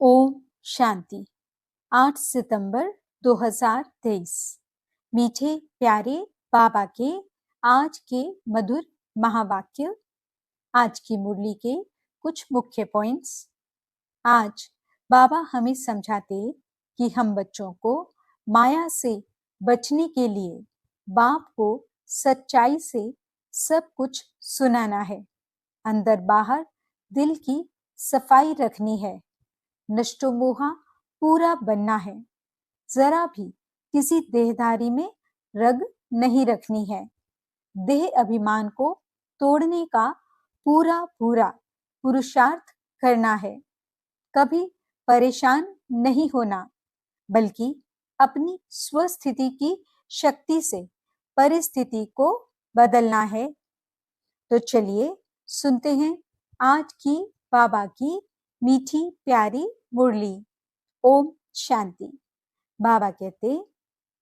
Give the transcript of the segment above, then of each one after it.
ओम शांति। 8 सितंबर 2023। मीठे प्यारे बाबा के आज के मधुर महावाक्य। आज की मुरली के कुछ मुख्य पॉइंट्स। आज बाबा हमें समझाते कि हम बच्चों को माया से बचने के लिए बाप को सच्चाई से सब कुछ सुनाना है। अंदर बाहर दिल की सफाई रखनी है। नष्टो मोहा पूरा बनना है। जरा भी किसी देहधारी में रग नहीं रखनी है। देह अभिमान को तोड़ने का पूरा पूरा पुरुषार्थ करना है। कभी परेशान नहीं होना, बल्कि अपनी स्वस्थिति की शक्ति से परिस्थिति को बदलना है। तो चलिए सुनते हैं आज की बाबा की मीठी प्यारी मुरली। ओम शांति। बाबा कहते,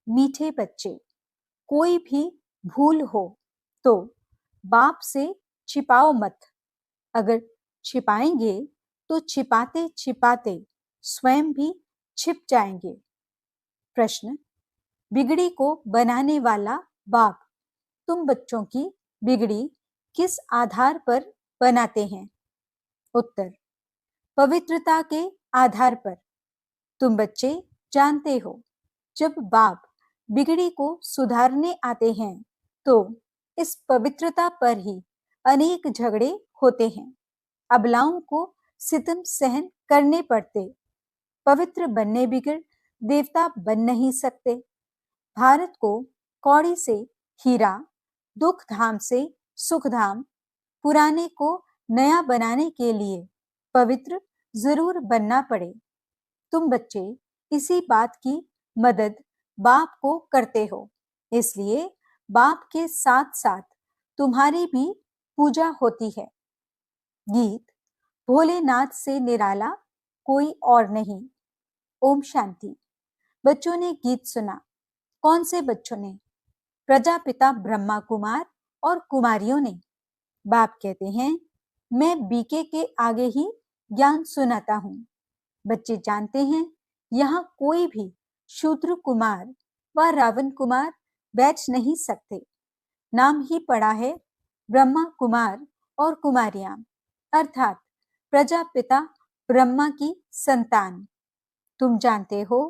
मीठे बच्चे, कोई भी भूल हो तो बाप से छिपाओ मत। अगर छिपाएंगे तो छिपाते छिपाते स्वयं भी छिप जाएंगे। प्रश्न, बिगड़ी को बनाने वाला बाप तुम बच्चों की बिगड़ी किस आधार पर बनाते हैं? उत्तर, पवित्रता के आधार पर। तुम बच्चे जानते हो, जब बाप बिगड़ी को सुधारने आते हैं तो इस पवित्रता पर ही अनेक झगड़े होते हैं। अबलाओं को सितम सहन करने पड़ते। पवित्र बनने बिगड़ देवता बन नहीं सकते। भारत को कौड़ी से हीरा, दुख धाम से सुख धाम, पुराने को नया बनाने के लिए पवित्र जरूर बनना पड़े। तुम बच्चे इसी बात की मदद बाप को करते हो, इसलिए बाप के साथ साथ तुम्हारी भी पूजा होती है। गीत, भोलेनाथ से निराला कोई और नहीं। ओम शांति। बच्चों ने गीत सुना। कौन से बच्चों ने? प्रजापिता ब्रह्मा कुमार और कुमारियों ने। बाप कहते हैं, मैं बीके के आगे ही ज्ञान सुनाता हूँ। बच्चे जानते हैं, यहाँ कोई भी शूद्र कुमार व रावण कुमार बैठ नहीं सकते। नाम ही पड़ा है ब्रह्मा कुमार और कुमारियां, अर्थात प्रजापिता ब्रह्मा की संतान। तुम जानते हो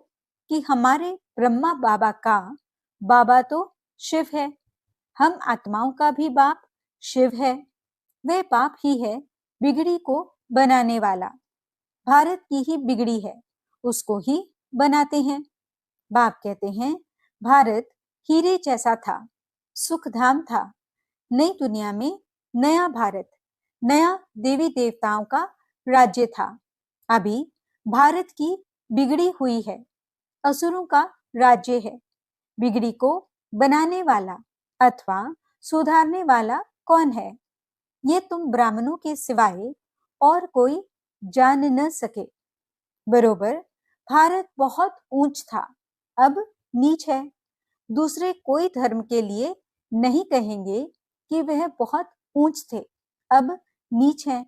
कि हमारे ब्रह्मा बाबा का बाबा तो शिव है। हम आत्माओं का भी बाप शिव है। वह बाप ही है बिगड़ी को बनाने वाला। भारत की ही बिगड़ी है, उसको ही बनाते हैं। बाप कहते हैं, भारत हीरे जैसा था, सुख धाम था। नई दुनिया में नया भारत, नया देवी देवताओं का राज्य था। अभी भारत की बिगड़ी हुई है, असुरों का राज्य है। बिगड़ी को बनाने वाला अथवा सुधारने वाला कौन है? ये तुम ब्राह्मणों के सिवाय और कोई जान न सके। बरोबर, भारत बहुत ऊंच था, अब नीच है। दूसरे कोई धर्म के लिए नहीं कहेंगे कि वह बहुत ऊंच थे, अब नीच है।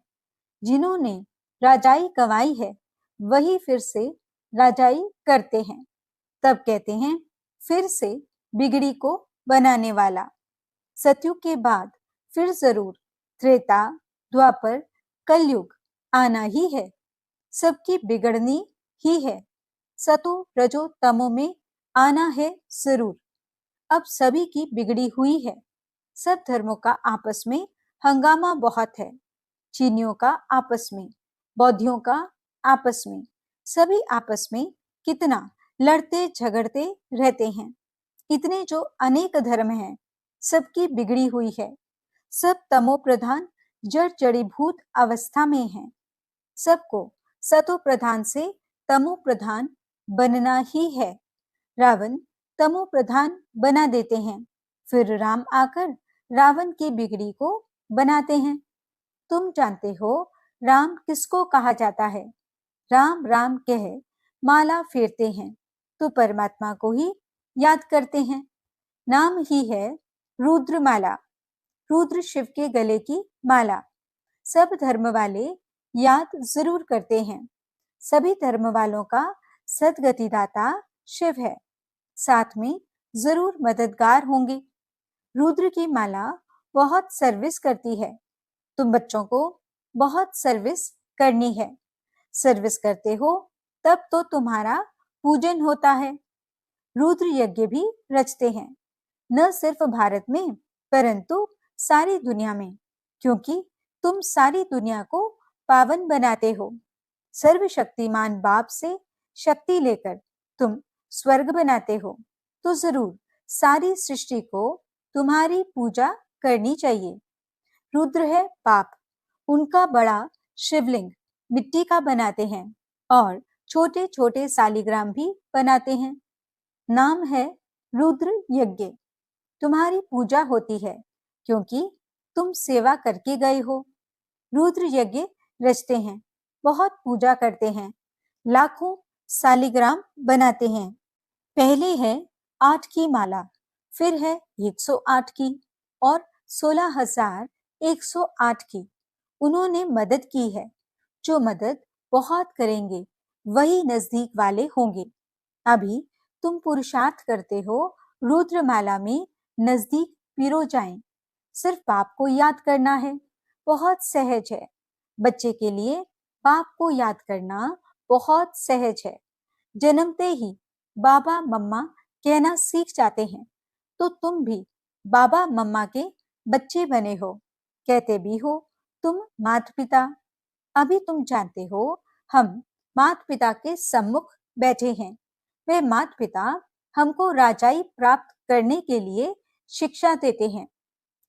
जिन्होंने राजाई कमाई है वही फिर से राजाई करते हैं, तब कहते हैं फिर से बिगड़ी को बनाने वाला। सतयुग के बाद फिर जरूर त्रेता, द्वापर, कलयुग आना ही है। सबकी बिगड़नी ही है। सतो रजो तमो में आना है जरूर। अब सभी की बिगड़ी हुई है। सब धर्मों का आपस में हंगामा बहुत है। चीनियों का आपस में, बौद्धियों का आपस में, सभी आपस में कितना लड़ते झगड़ते रहते हैं। इतने जो अनेक धर्म हैं, सबकी बिगड़ी हुई है। सब तमो प्रधान जड़ जड़ीभूत अवस्था में हैं। सबको सतो प्रधान से तमो प्रधान बनना ही है। रावण तमो प्रधान बना देते हैं, फिर राम आकर रावण की बिगड़ी को बनाते हैं। तुम जानते हो राम किसको कहा जाता है? राम राम कह माला फेरते हैं तो परमात्मा को ही याद करते हैं। नाम ही है रुद्रमाला। रुद्र शिव के गले की माला। सब धर्म वाले याद जरूर करते हैं। सभी धर्म वालों का सद्गतिदाता शिव है, साथ में जरूर मददगार होंगे। रुद्र की माला बहुत सर्विस करती है, तुम बच्चों को बहुत सर्विस करनी है। सर्विस करते हो तब तो तुम्हारा पूजन होता है। रुद्र यज्ञ भी रचते हैं, न सिर्फ भारत में परंतु सारी दुनिया में, क्योंकि तुम सारी दुनिया को पावन बनाते हो। सर्वशक्तिमान बाप से शक्ति लेकर तुम स्वर्ग बनाते हो, तो जरूर सारी सृष्टि को तुम्हारी पूजा करनी चाहिए। रुद्र है बाप, उनका बड़ा शिवलिंग मिट्टी का बनाते हैं और छोटे छोटे सालिग्राम भी बनाते हैं। नाम है रुद्र यज्ञ। तुम्हारी पूजा होती है क्योंकि तुम सेवा करके गए हो। रुद्र यज्ञ रचते हैं, बहुत पूजा करते हैं, लाखों सालिग्राम बनाते हैं। पहले है 8 की माला, फिर है 108 की और 16,108 की। उन्होंने मदद की है। जो मदद बहुत करेंगे वही नजदीक वाले होंगे। अभी तुम पुरुषार्थ करते हो रुद्रमाला में नजदीक पिरो जाएं। सिर्फ बाप को याद करना है, बहुत सहज है। बच्चे के लिए बाप को याद करना बहुत सहज है। जन्मते ही बाबा मम्मा कहना सीख जाते हैं, तो तुम भी बाबा मम्मा के बच्चे बने हो। कहते भी हो तुम माता पिता। अभी तुम जानते हो हम माता पिता के सम्मुख बैठे हैं। वे माता पिता हमको राजाई प्राप्त करने के लिए शिक्षा देते हैं।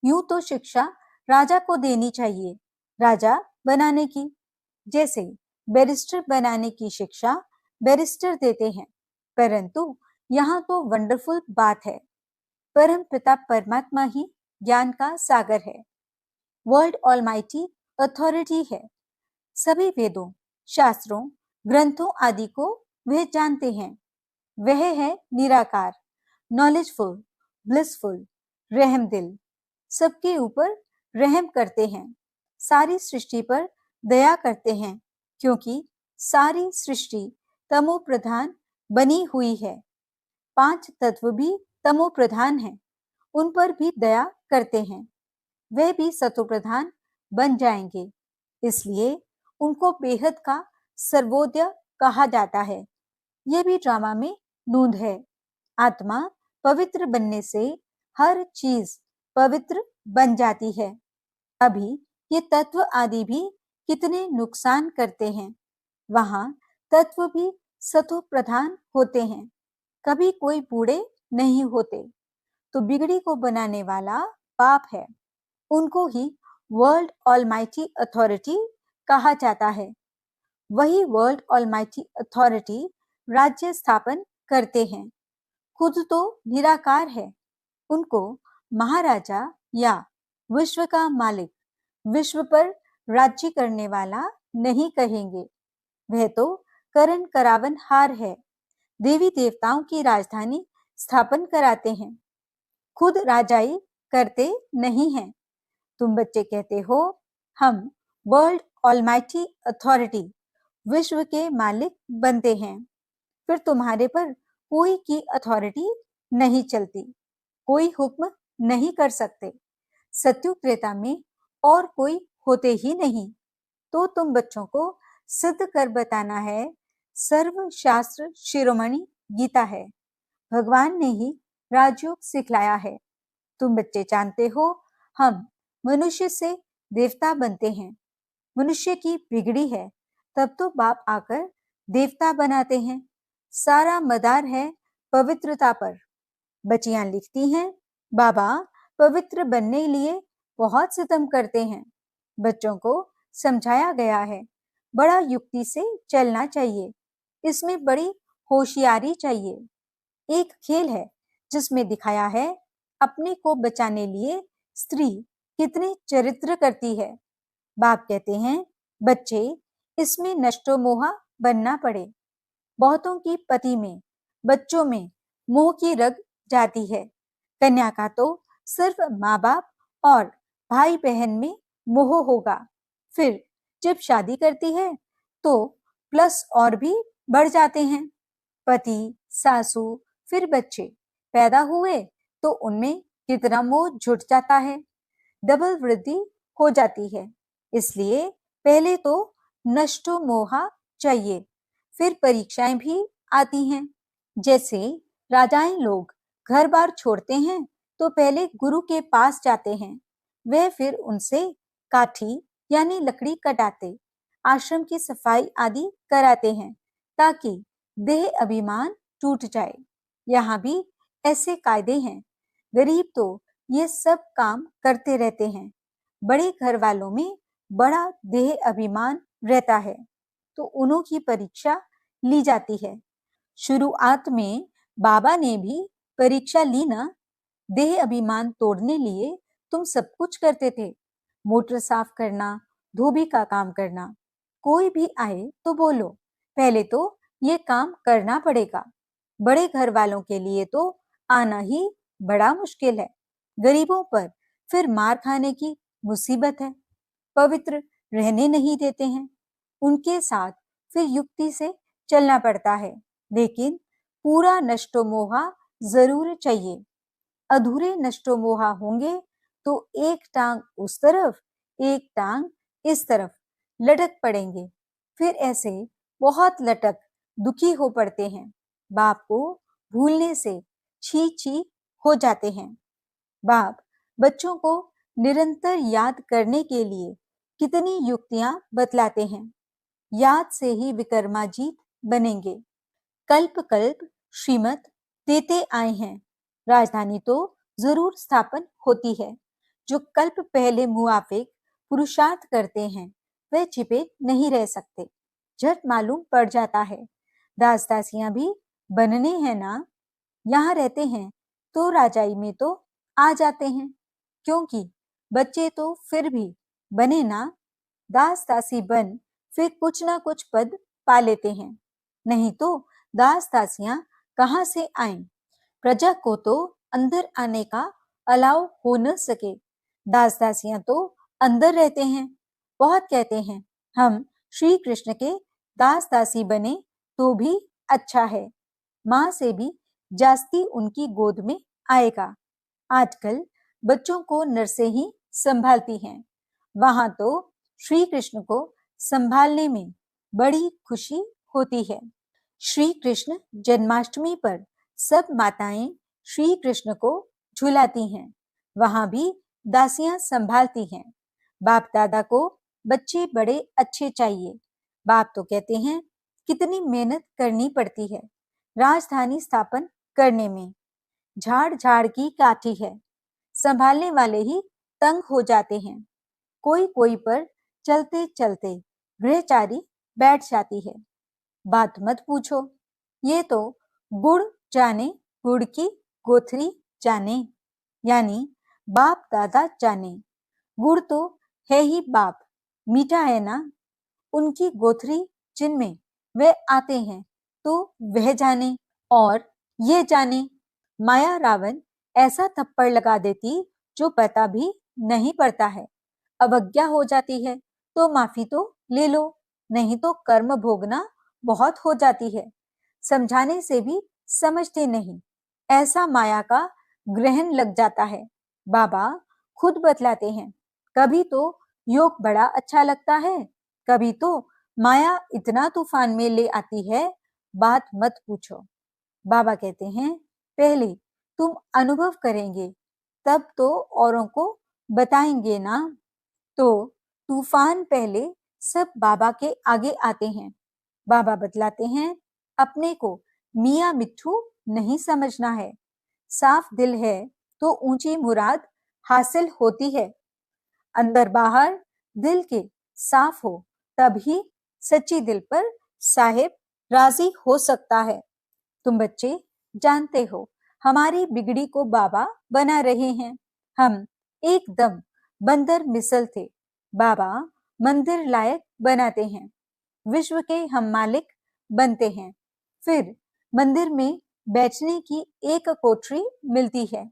यूं तो शिक्षा राजा को देनी चाहिए, राजा बनाने की। जैसे बैरिस्टर बनाने की शिक्षा बैरिस्टर देते हैं, परंतु यहाँ तो वंडरफुल बात है। परम पिता परमात्मा ही ज्ञान का सागर है, वर्ल्ड ऑलमाइटी अथॉरिटी है। सभी वेदों, शास्त्रों, ग्रंथों आदि को वे जानते हैं। वह है निराकार, नॉलेजफुल, ब्लिसफुल, रहमदिल। सबके ऊपर रहम करते हैं, सारी सृष्टि पर दया करते हैं, क्योंकि सारी सृष्टि तमो प्रधान बनी हुई है। 5 तत्व भी तमो प्रधान हैं, उन पर भी दया करते हैं। वे भी सतो प्रधान बन जाएंगे, इसलिए उनको बेहद का सर्वोदय कहा जाता है। यह भी ड्रामा में नूंद है। आत्मा पवित्र बनने से हर चीज पवित्र बन जाती है। अभी ये तत्व आदि भी कितने नुकसान करते हैं। वहां तत्व भी सतो प्रधान होते हैं, कभी कोई बूढ़े नहीं होते। तो बिगड़ी को बनाने वाला बाप है, उनको ही वर्ल्ड ऑलमाइटी अथॉरिटी कहा जाता है। वही वर्ल्ड ऑलमाइटी अथॉरिटी राज्य स्थापन करते हैं। खुद तो निराकार है, उनको महाराजा या विश्व का मालिक, विश्व पर राज्य करने वाला नहीं कहेंगे। वह तो करण करावन हार है, देवी देवताओं की राजधानी स्थापन कराते हैं, खुद राजाई करते नहीं हैं। तुम बच्चे कहते हो हम वर्ल्ड ऑलमाइटी अथॉरिटी, विश्व के मालिक बनते हैं, फिर तुम्हारे पर कोई की अथॉरिटी नहीं चलती, कोई हुक्म नहीं कर सकते। सत्युग त्रेता में और कोई होते ही नहीं। तो तुम बच्चों को सिद्ध कर बताना है, सर्व शास्त्र शिरोमणि गीता है, भगवान ने ही राजयोग सिखलाया है। तुम बच्चे जानते हो हम मनुष्य से देवता बनते हैं। मनुष्य की बिगड़ी है, तब तो बाप आकर देवता बनाते हैं। सारा मदार है पवित्रता पर। बच्चियां लिखती हैं, बाबा पवित्र बनने लिए बहुत सितम करते हैं। बच्चों को समझाया गया है, बड़ा युक्ति से चलना चाहिए, इसमें बड़ी होशियारी चाहिए। एक खेल है जिसमें दिखाया है अपने को बचाने लिए स्त्री कितनी चरित्र करती है। बाप कहते हैं बच्चे इसमें नष्टो मोहा बनना पड़े। बहुतों की पति में, बच्चों में मोह की रग जाती है। कन्या का तो सिर्फ माँ बाप और भाई बहन में मोह होगा। फिर जब शादी करती है तो प्लस और भी बढ़ जाते हैं। पति, सासू, फिर बच्चे पैदा हुए तो उनमें कितना मोह जुट जाता है, डबल वृद्धि हो जाती है। इसलिए पहले तो नष्टो मोहा चाहिए, फिर परीक्षाएं भी आती हैं। जैसे राजाएं लोग घर बार छोड़ते हैं तो पहले गुरु के पास जाते हैं, वह फिर उनसे काठी यानी लकड़ी कटाते, आश्रम की सफाई आदि कराते हैं ताकि देह अभिमान टूट जाए। यहाँ भी ऐसे कायदे हैं। गरीब तो ये सब काम करते रहते हैं, बड़े घर वालों में बड़ा देह अभिमान रहता है तो उन्हों की परीक्षा ली जाती है। शुरुआत में बाबा ने भी परीक्षा ली ना, देह अभिमान तोड़ने लिए तुम सब कुछ करते थे, मोटर साफ करना, धोबी का काम करना। कोई भी आए तो बोलो पहले तो ये काम करना पड़ेगा। बड़े घर वालों के लिए तो आना ही बड़ा मुश्किल है, गरीबों पर फिर मार खाने की मुसीबत है, पवित्र रहने नहीं देते हैं, उनके साथ फिर युक्ति से चलना पड़ता है। लेकिन पूरा नष्टो मोहा जरूर चाहिए। अधूरे नष्टो मोहा होंगे तो एक टांग उस तरफ, एक टांग इस तरफ लटक पड़ेंगे, फिर ऐसे बहुत लटक दुखी हो पड़ते हैं। बाप को भूलने से छी छी हो जाते हैं। बाप बच्चों को निरंतर याद करने के लिए कितनी युक्तियां बतलाते हैं। याद से ही विक्रमाजीत बनेंगे। कल्प कल्प श्रीमत देते आए हैं, राजधानी तो जरूर स्थापन होती है। जो कल्प पहले मुआफिक पुरुषार्थ करते हैं वे छिपे नहीं रह सकते, झट मालूम पड़ जाता है। दास दासियां भी बनने हैं ना, यहाँ रहते हैं तो राजाई में तो आ जाते हैं, क्योंकि बच्चे तो फिर भी बने ना, दास दासी बन फिर कुछ ना कुछ पद पा लेते हैं, नहीं तो दास दासियां कहाँ से आएं? प्रजा को तो अंदर आने का अलाव हो न सके, दास दासियां तो अंदर रहते हैं। बहुत कहते हैं हम श्री कृष्ण के दास दासी बने तो भी अच्छा है, माँ से भी जास्ती उनकी गोद में आएगा। आजकल बच्चों को नर्सें ही संभालती हैं, वहां तो श्री कृष्ण को संभालने में बड़ी खुशी होती है। श्री कृष्ण जन्माष्टमी पर सब माताएं श्री कृष्ण को झुलाती हैं, वहां भी दासियां संभालती हैं। बाप दादा को बच्चे बड़े अच्छे चाहिए। बाप तो कहते हैं कितनी मेहनत करनी पड़ती है राजधानी स्थापन करने में, झाड़ झाड़ की काठी है, संभालने वाले ही तंग हो जाते हैं। कोई कोई पर चलते चलते गृहचारी बैठ जाती है। बात मत पूछो, ये तो गुड़ जाने गुड़ की गोथरी जाने, यानी बाप दादा जाने। गुड़ तो है ही बाप, मीठा है ना, उनकी गोथरी जिनमें वे आते हैं तो वह जाने। और ये जाने माया रावण ऐसा थप्पड़ लगा देती जो पता भी नहीं पड़ता है। अवज्ञा हो जाती है तो माफी तो ले लो, नहीं तो कर्म भोगना बहुत हो जाती है। समझाने से भी समझते नहीं, ऐसा माया का ग्रहण लग जाता है। बाबा खुद बतलाते हैं, कभी तो योग बड़ा अच्छा लगता है, कभी तो माया इतना तूफान में ले आती है, बात मत पूछो। बाबा कहते हैं पहले तुम अनुभव करेंगे तब तो औरों को बताएंगे ना। तो तूफान पहले सब बाबा के आगे आते हैं। बाबा बतलाते हैं अपने को मियाँ मिट्ठू नहीं समझना है, साफ दिल है तो ऊंची मुराद हासिल होती है। अंदर बाहर दिल के साफ हो तभी सच्ची दिल पर साहिब राजी हो सकता है। तुम बच्चे जानते हो हमारी बिगड़ी को बाबा बना रहे हैं। हम एकदम बंदर मिसल थे, बाबा मंदिर लायक बनाते हैं। विश्व के हम मालिक बनते हैं, फिर मंदिर में बैठने की एक कोठरी मिलती है।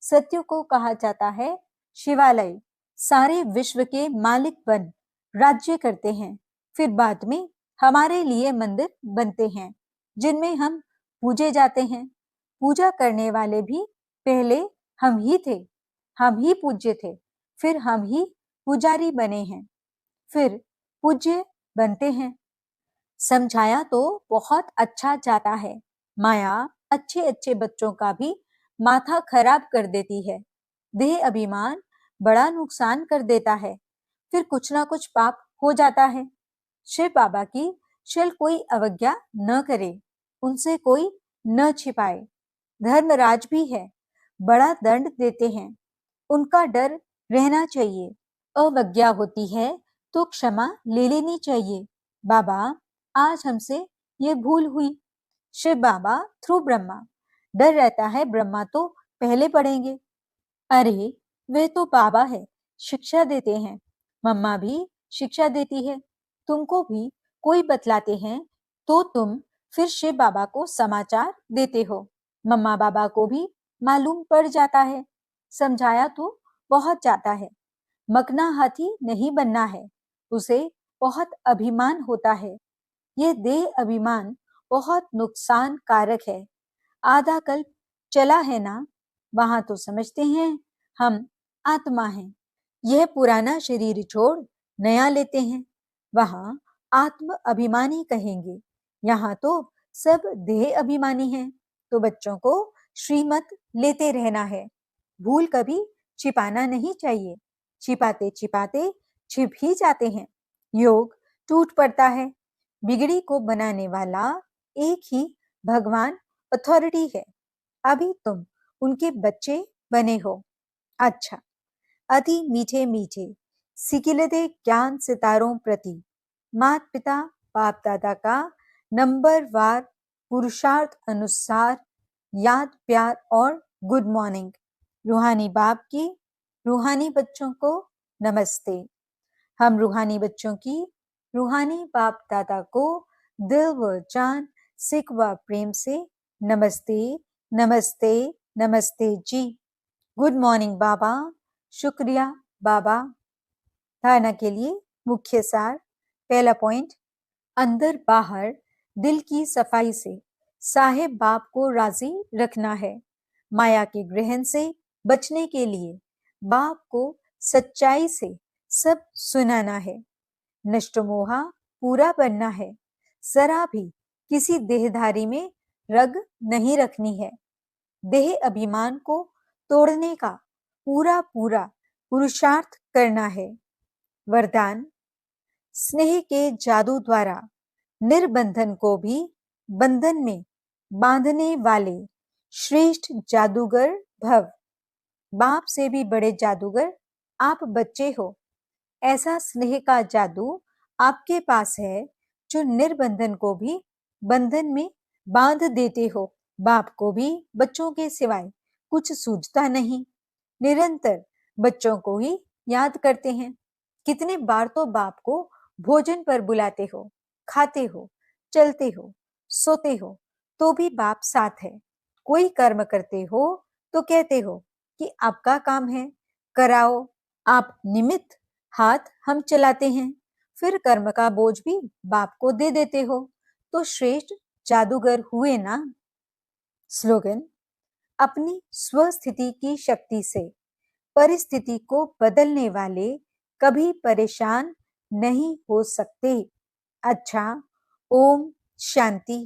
सत्य को कहा जाता है शिवालय। सारे विश्व के मालिक बन राज्य करते हैं, फिर बाद में हमारे लिए मंदिर बनते हैं जिनमें हम पूजे जाते हैं। पूजा करने वाले भी पहले हम ही थे, हम ही पूज्य थे, फिर हम ही पुजारी बने हैं, फिर पूज्य बनते हैं। समझाया तो बहुत अच्छा जाता है। माया अच्छे अच्छे बच्चों का भी माथा खराब कर देती है। देह अभिमान बड़ा नुकसान कर देता है, फिर कुछ ना कुछ पाप हो जाता है। शिव बाबा की शिल कोई अवज्ञा न करे, उनसे कोई न छिपाए। धर्मराज भी है, बड़ा दंड देते हैं, उनका डर रहना चाहिए। अवज्ञा होती है तो क्षमा ले लेनी चाहिए। बाबा आज हमसे ये भूल हुई। शिव बाबा थ्रू ब्रह्मा, डर रहता है ब्रह्मा तो पहले पढ़ेंगे। अरे वे तो बाबा है, शिक्षा देते हैं। मम्मा भी शिक्षा देती है, तुमको भी कोई बतलाते हैं तो तुम फिर शिव बाबा को समाचार देते हो। मम्मा बाबा को भी मालूम पड़ जाता है। समझाया तो बहुत जाता है। मकना हाथी नहीं बनना है, उसे बहुत अभिमान होता है। ये देह अभिमान बहुत नुकसान कारक है। आधा कल्प चला है ना, वहां तो समझते हैं हम आत्मा हैं। यह पुराना शरीर छोड़ नया लेते हैं, वहां आत्म अभिमानी कहेंगे। यहाँ तो सब देह अभिमानी हैं। तो बच्चों को श्रीमत लेते रहना है। भूल कभी छिपाना नहीं चाहिए, छिपाते छिपाते छिप ही जाते हैं। योग टूट पड़ता है। बिगड़ी को बनाने वाला एक ही भगवान अथॉरिटी है। अभी तुम उनके बच्चे बने हो। अच्छा, अति मीठे मीठे सिकिलते ज्ञान सितारों प्रति मात पिता बाप दादा का नंबरवार पुरुषार्थ अनुसार याद प्यार और गुड मॉर्निंग। रूहानी बाप की रूहानी बच्चों को नमस्ते। हम रूहानी बच्चों की रूहानी बाप दादा को दिल व जान सिक व प्रेम से नमस्ते नमस्ते नमस्ते जी। गुड मॉर्निंग बाबा। शुक्रिया बाबा। धारणा के लिए मुख्य सार। पहला पॉइंट, अंदर बाहर दिल की सफाई से साहेब बाप को राजी रखना है। माया के ग्रहण से बचने के लिए बाप को सच्चाई से सब सुनाना है। नष्टमोहा पूरा बनना है। जरा भी किसी देहधारी में रग नहीं रखनी है। देह अभिमान को तोड़ने का पूरा पूरा पुरुषार्थ करना है। वरदान, स्नेह के जादू द्वारा निर्बंधन को भी बंधन में बांधने वाले श्रेष्ठ जादूगर भव। बाप से भी बड़े जादूगर आप बच्चे हो। ऐसा स्नेह का जादू आपके पास है जो निर्बंधन को भी बंधन में बांध देते हो। बाप को भी बच्चों के सिवाय कुछ सूझता नहीं, निरंतर बच्चों को ही याद करते हैं। कितने बार तो बाप को भोजन पर बुलाते हो, खाते हो, चलते हो, सोते हो, तो भी बाप साथ है। कोई कर्म करते हो तो कहते हो कि आपका काम है, कराओ, आप निमित्त, हाथ हम चलाते हैं। फिर कर्म का बोझ भी बाप को दे देते हो, तो श्रेष्ठ जादूगर हुए ना। स्लोगन, अपनी स्वस्थिति की शक्ति से परिस्थिति को बदलने वाले कभी परेशान नहीं हो सकते। अच्छा, ओम शांति।